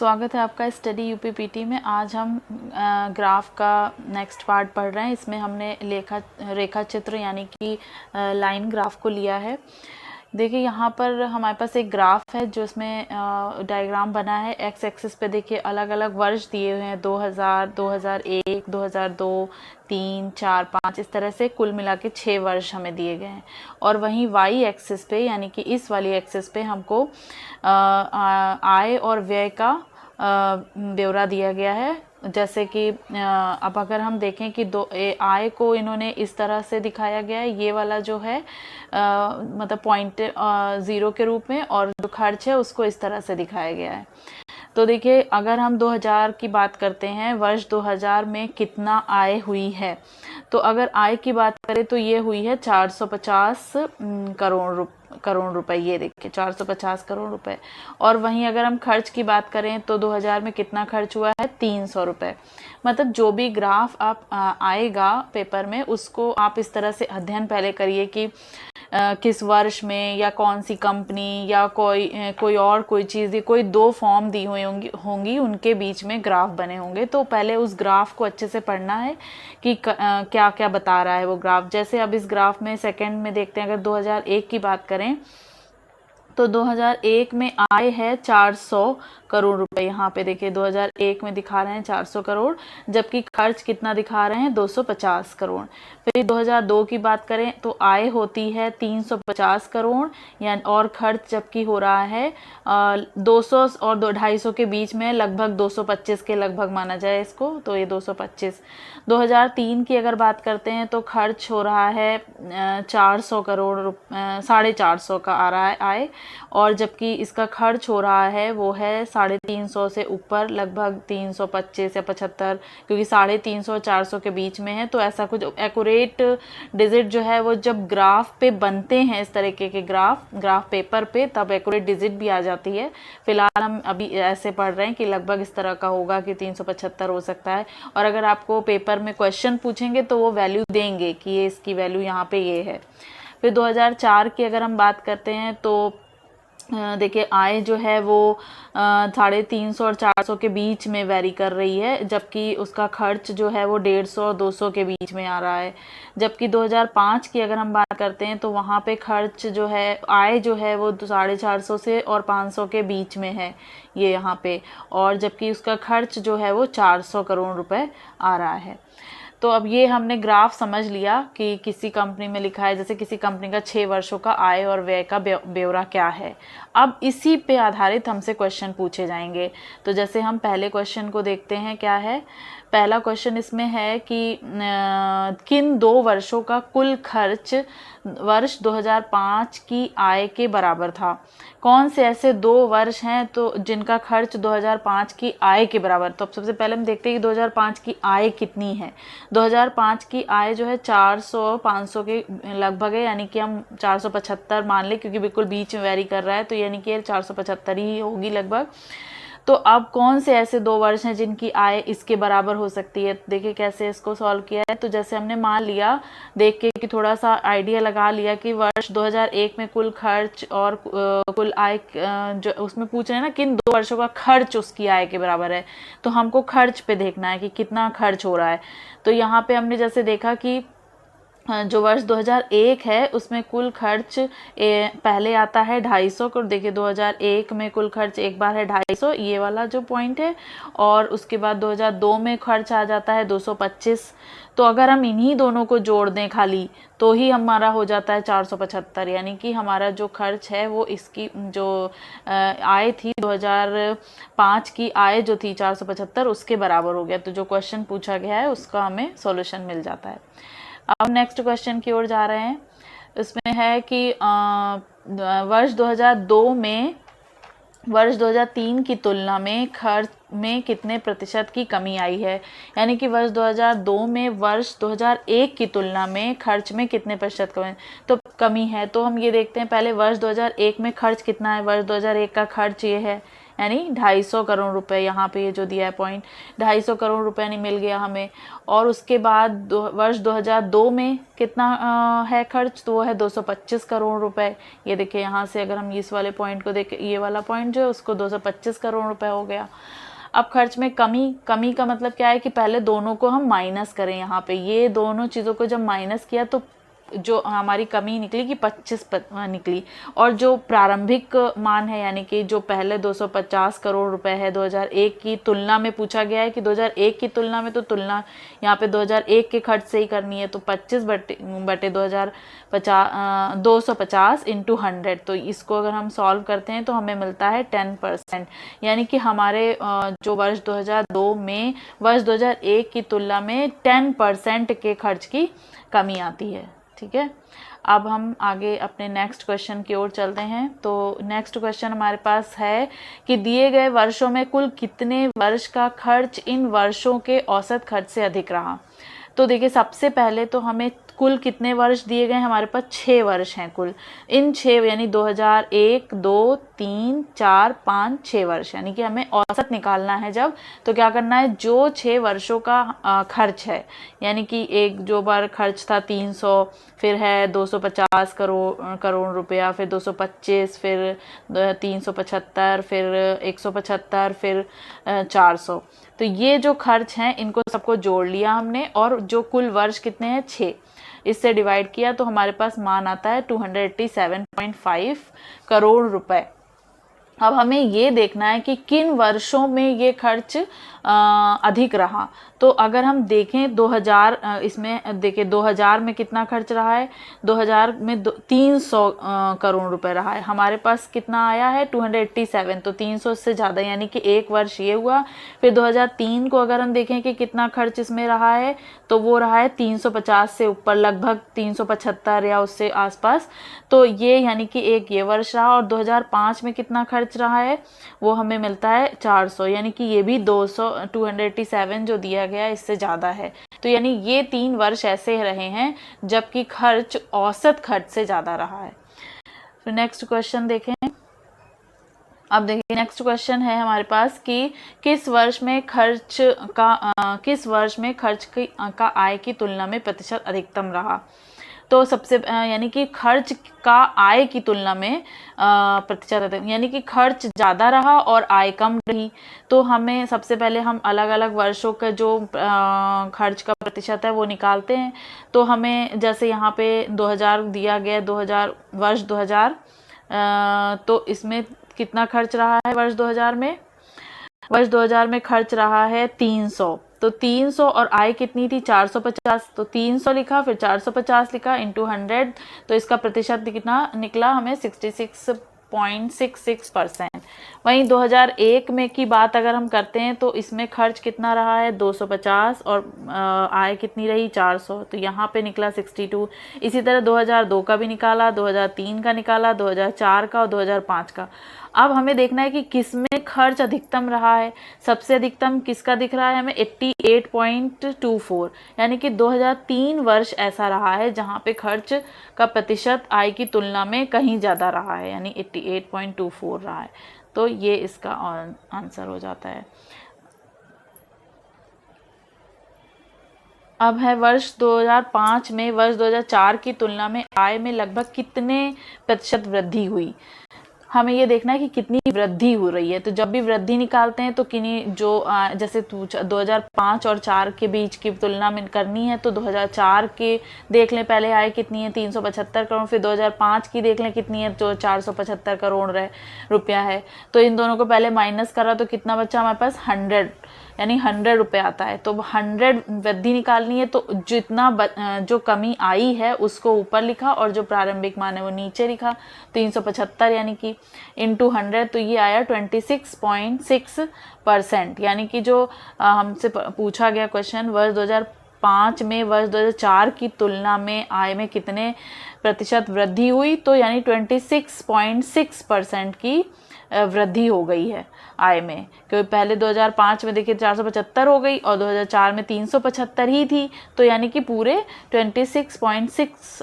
स्वागत है आपका स्टडी यूपीपीटी में। आज हम ग्राफ का नेक्स्ट पार्ट पढ़ रहे हैं। इसमें हमने रेखा चित्र यानी कि लाइन ग्राफ को लिया है। देखिए यहाँ पर हमारे पास एक ग्राफ है जो इसमें डायग्राम बना है। एक्स एक्सिस पे देखिए अलग अलग वर्ष दिए हुए हैं, 2000, 2001, 2002, 3, 4, 5, इस तरह से कुल मिला के 6 वर्ष हमें दिए गए हैं। और वहीं वाई एक्सिस पे यानी कि इस वाली एक्सिस पे हमको आय और व्यय का ब्यौरा दिया गया है। जैसे कि अब अगर हम देखें कि आय को इन्होंने इस तरह से दिखाया गया है, ये वाला जो है मतलब पॉइंट 0 के रूप में, और जो खर्च है उसको इस तरह से दिखाया गया है। तो देखिए अगर हम 2000 की बात करते हैं, वर्ष 2000 में कितना आय हुई है, तो अगर आय की बात करें तो ये हुई है 450 करोड़ रुपए। ये देखिए 450 करोड़ रुपए। और वहीं अगर हम खर्च की बात करें तो 2000 में कितना खर्च हुआ है, 300 रुपए। मतलब जो भी ग्राफ आप आएगा पेपर में, उसको आप इस तरह से अध्ययन पहले करिए कि किस वर्ष में या कौन सी कंपनी या कोई चीज़, कोई 2 फॉर्म दी हुई होंगी उनके बीच में ग्राफ बने होंगे। तो पहले उस ग्राफ को अच्छे से पढ़ना है कि क्या क्या बता रहा है वो ग्राफ। जैसे अब इस ग्राफ में सेकंड में देखते हैं, अगर 2001 की बात करें तो 2001 में आय है 400 करोड़ रुपए। यहाँ पे देखिए 2001 में दिखा रहे हैं 400 करोड़, जबकि खर्च कितना दिखा रहे हैं, 250 करोड़। फिर 2002 की बात करें तो आय होती है 350 करोड़ यानी, और खर्च जबकि हो रहा है 200 और 250 के बीच में, लगभग 225 के लगभग माना जाए इसको, तो ये 225। 2003 की अगर बात करते हैं तो खर्च हो रहा है 400 करोड़, 450 का आ रहा है आय, और जबकि इसका खर्च हो रहा है वो है 350 से ऊपर, लगभग 325 या 75, क्योंकि 350 400 के बीच में है। तो ऐसा कुछ एक्यूरेट डिजिट जो है वो जब ग्राफ पे बनते हैं, इस तरीके के ग्राफ पेपर पे, तब एक्यूरेट डिजिट भी आ जाती है। फिलहाल हम अभी ऐसे पढ़ रहे हैं कि लगभग इस तरह का होगा कि 375 हो सकता है। और अगर आपको पेपर में क्वेश्चन पूछेंगे तो वो वैल्यू देंगे कि ये इसकी वैल्यू यहाँ पे ये है। फिर 2004 की अगर हम बात करते हैं तो देखिए आय जो है वो 350 और 400 के बीच में वेरी कर रही है, जबकि उसका खर्च जो है वो 150 और 200 के बीच में आ रहा है। जबकि 2005 की अगर हम बात करते हैं तो वहाँ पे खर्च जो है, आय जो है वो 450 से और 500 के बीच में है ये यहाँ पे, और जबकि उसका खर्च जो है वो 400 करोड़ रुपए आ रहा है। तो अब ये हमने ग्राफ समझ लिया कि किसी कंपनी में लिखा है, जैसे किसी कंपनी का 6 वर्षों का आय और व्यय का ब्यौरा क्या है। अब इसी पे आधारित हमसे क्वेश्चन पूछे जाएंगे। तो जैसे हम पहले क्वेश्चन को देखते हैं, क्या है पहला क्वेश्चन इसमें है कि किन 2 वर्षों का कुल खर्च वर्ष 2005 की आय के बराबर था। कौन से ऐसे 2 वर्ष हैं तो जिनका खर्च 2005 की आय के बराबर। तो अब सबसे पहले हम देखते हैं कि 2005 की आय कितनी है। 2005 की आय जो है 400-500 के लगभग है, यानी कि हम 475 मान लें, क्योंकि बिल्कुल बीच में वेरी कर रहा है, तो यानी कि 475 ही होगी लगभग। तो अब कौन से ऐसे 2 वर्ष हैं जिनकी आय इसके बराबर हो सकती है। देखिए कैसे इसको सॉल्व किया है। तो जैसे हमने मान लिया, देख के कि थोड़ा सा आइडिया लगा लिया कि वर्ष 2001 में कुल खर्च और कुल आय, जो उसमें पूछ रहे हैं ना किन 2 वर्षों का खर्च उसकी आय के बराबर है, तो हमको खर्च पे देखना है कि कितना खर्च हो रहा है। तो यहाँ पे हमने जैसे देखा कि जो वर्ष 2001 है उसमें कुल खर्च पहले आता है 250 करोड़। देखिए 2001 में कुल खर्च एक बार है 250, ये वाला जो पॉइंट है, और उसके बाद 2002 में खर्च आ जाता है 225। तो अगर हम इन्हीं दोनों को जोड़ दें खाली, तो ही हमारा हो जाता है 475, यानी कि हमारा जो खर्च है वो इसकी जो आय थी 2005 की आय जो थी 475, उसके बराबर हो गया। तो जो क्वेश्चन पूछा गया है उसका हमें सॉल्यूशन मिल जाता है। अब नेक्स्ट क्वेश्चन की ओर जा रहे हैं। इसमें है कि वर्ष 2002 में वर्ष 2003 की तुलना में खर्च में कितने प्रतिशत की कमी आई है। यानी कि वर्ष 2002 में वर्ष 2001 की तुलना में खर्च में कितने प्रतिशत कमी है। तो हम ये देखते हैं पहले वर्ष 2001 में खर्च कितना है। वर्ष 2001 का खर्च ये है, यानी 250 करोड़ रुपए, यहाँ पे ये जो दिया है पॉइंट 250 करोड़ रुपए यानी मिल गया हमें। और उसके बाद वर्ष 2002 में कितना है खर्च, तो वो है 225 करोड़ रुपए। ये देखिए यहाँ से अगर हम इस वाले पॉइंट को देखें, ये वाला पॉइंट जो है उसको 225 करोड़ रुपए हो गया। अब खर्च में कमी का मतलब क्या है कि पहले दोनों को हम माइनस करें। यहाँ पे ये दोनों चीज़ों को जब माइनस किया तो जो हमारी कमी निकली कि 25 निकली। और जो प्रारंभिक मान है यानी कि जो पहले 250 करोड़ रुपए है 2001 की तुलना में पूछा गया है कि 2001 की तुलना में, तो तुलना यहाँ पे 2001 के खर्च से ही करनी है। तो 25 बटे 250 इंटू 100, तो इसको अगर हम सॉल्व करते हैं तो हमें मिलता है 10%। यानी कि हमारे जो वर्ष 2002 में वर्ष 2001 की तुलना में 10% के खर्च की कमी आती है। ठीक है, अब हम आगे अपने नेक्स्ट क्वेश्चन की ओर चलते हैं। तो नेक्स्ट क्वेश्चन हमारे पास है कि दिए गए वर्षों में कुल कितने वर्ष का खर्च इन वर्षों के औसत खर्च से अधिक रहा। तो देखिए सबसे पहले तो हमें कुल कितने वर्ष दिए गए, हमारे पास 6 वर्ष हैं कुल। इन 6 यानी 2001, 2, 3, 4, 5, 6 वर्ष, यानी कि हमें औसत निकालना है जब, तो क्या करना है, जो 6 वर्षों का खर्च है, यानी कि एक जो बार खर्च था 300, फिर है 250 करोड़ रुपया, फिर 225, फिर 375, फिर 175, फिर 400। तो ये जो खर्च हैं इनको सबको जोड़ लिया हमने, और जो कुल वर्ष कितने हैं 6, इससे डिवाइड किया तो हमारे पास मान आता है 287.5 करोड़ रुपए। अब हमें ये देखना है कि किन वर्षों में ये खर्च अधिक रहा। तो अगर हम देखें 2000, इसमें देखिए 2000 में कितना खर्च रहा है, 2000 में 300 करोड़ रुपए रहा है। हमारे पास कितना आया है 287, तो 300 से ज़्यादा, यानी कि एक वर्ष ये हुआ। फिर 2003 को अगर हम देखें कि कितना खर्च इसमें रहा है, तो वो रहा है 350 से ऊपर, लगभग 375 या उससे आसपास। तो ये यानी कि एक ये वर्ष रहा। और 2005 में कितना खर्च रहा है, वो हमें मिलता है 400, यानी कि ये भी 287 जो दिया गया इससे ज़्यादा है। तो यानी ये 3 वर्ष ऐसे रहे हैं जबकि खर्च औसत खर्च से ज़्यादा रहा है। तो नेक्स्ट क्वेश्चन देखें। अब देखिए नेक्स्ट क्वेश्चन है हमारे पास कि किस वर्ष में खर्च का आय की तुलना में प्रतिशत अधिकतम रहा। तो सबसे यानी कि खर्च का आय की तुलना में प्रतिशत, यानी कि खर्च ज़्यादा रहा और आय कम रही। तो हमें सबसे पहले हम अलग अलग वर्षों का जो खर्च का प्रतिशत है वो निकालते हैं। तो हमें जैसे यहाँ पे 2000 दिया गया, 2000 वर्ष 2000, तो इसमें कितना खर्च रहा है वर्ष 2000 में, वर्ष 2000 में खर्च रहा है 300। तो 300 और आय कितनी थी 450, तो 300 लिखा, फिर 450 लिखा इंटू 100, तो इसका प्रतिशत कितना निकला हमें 66.66%। वहीं 2001 में की बात अगर हम करते हैं तो इसमें खर्च कितना रहा है 250 और आय कितनी रही 400, तो यहाँ पे निकला 62। इसी तरह 2002 का भी निकाला, 2003 का निकाला, 2004 का और 2005 का। अब हमें देखना है कि किसमें खर्च अधिकतम रहा है। सबसे अधिकतम किसका दिख रहा है हमें 88.24, यानी कि 2003 वर्ष ऐसा रहा है जहाँ पे खर्च का प्रतिशत आय की तुलना में कहीं ज़्यादा रहा है, यानी 88.24 रहा है। तो ये इसका आंसर हो जाता है। अब है वर्ष 2005 में वर्ष 2004 की तुलना में आय में लगभग कितने प्रतिशत वृद्धि हुई। हमें ये देखना है कि कितनी वृद्धि हो रही है। तो जब भी वृद्धि निकालते हैं तो किन्हीं जो जैसे 2005 और 4 के बीच की तुलना में करनी है, तो 2004 के देख लें पहले आय कितनी है 375 करोड़, फिर 2005 की देख लें कितनी है जो 475 करोड़ रुपया है। तो इन दोनों को पहले माइनस करा तो कितना बचा हमारे पास 100, यानी 100 रुपये आता है। तो 100 वृद्धि निकालनी है, तो जितना जो कमी आई है उसको ऊपर लिखा और जो प्रारंभिक मान है वो नीचे लिखा, 375 यानी कि इंटू 100, तो ये आया 26.6%। यानी कि जो हमसे पूछा गया क्वेश्चन वर्ष 2005 में वर्ष 2004 की तुलना में आय में कितने प्रतिशत वृद्धि हुई, तो यानी 26.6% की वृद्धि हो गई है आय में। क्योंकि पहले 2005 में देखिए 475 हो गई और 2004 में 375 ही थी, तो यानी कि पूरे 26.6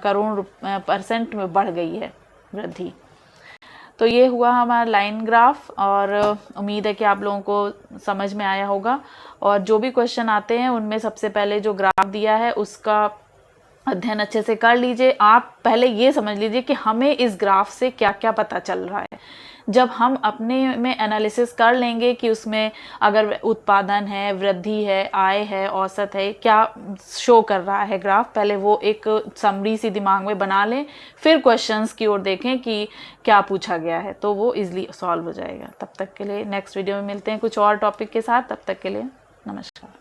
करोड़ % में बढ़ गई है वृद्धि। तो ये हुआ हमारा लाइन ग्राफ, और उम्मीद है कि आप लोगों को समझ में आया होगा। और जो भी क्वेश्चन आते हैं उनमें सबसे पहले जो ग्राफ दिया है उसका अध्ययन अच्छे से कर लीजिए। आप पहले ये समझ लीजिए कि हमें इस ग्राफ से क्या क्या पता चल रहा है। जब हम अपने में एनालिसिस कर लेंगे कि उसमें अगर उत्पादन है, वृद्धि है, आय है, औसत है, क्या शो कर रहा है ग्राफ, पहले वो एक समरी सी दिमाग में बना लें, फिर क्वेश्चंस की ओर देखें कि क्या पूछा गया है, तो वो इजीली सॉल्व हो जाएगा। तब तक के लिए नेक्स्ट वीडियो में मिलते हैं कुछ और टॉपिक के साथ। तब तक के लिए नमस्कार।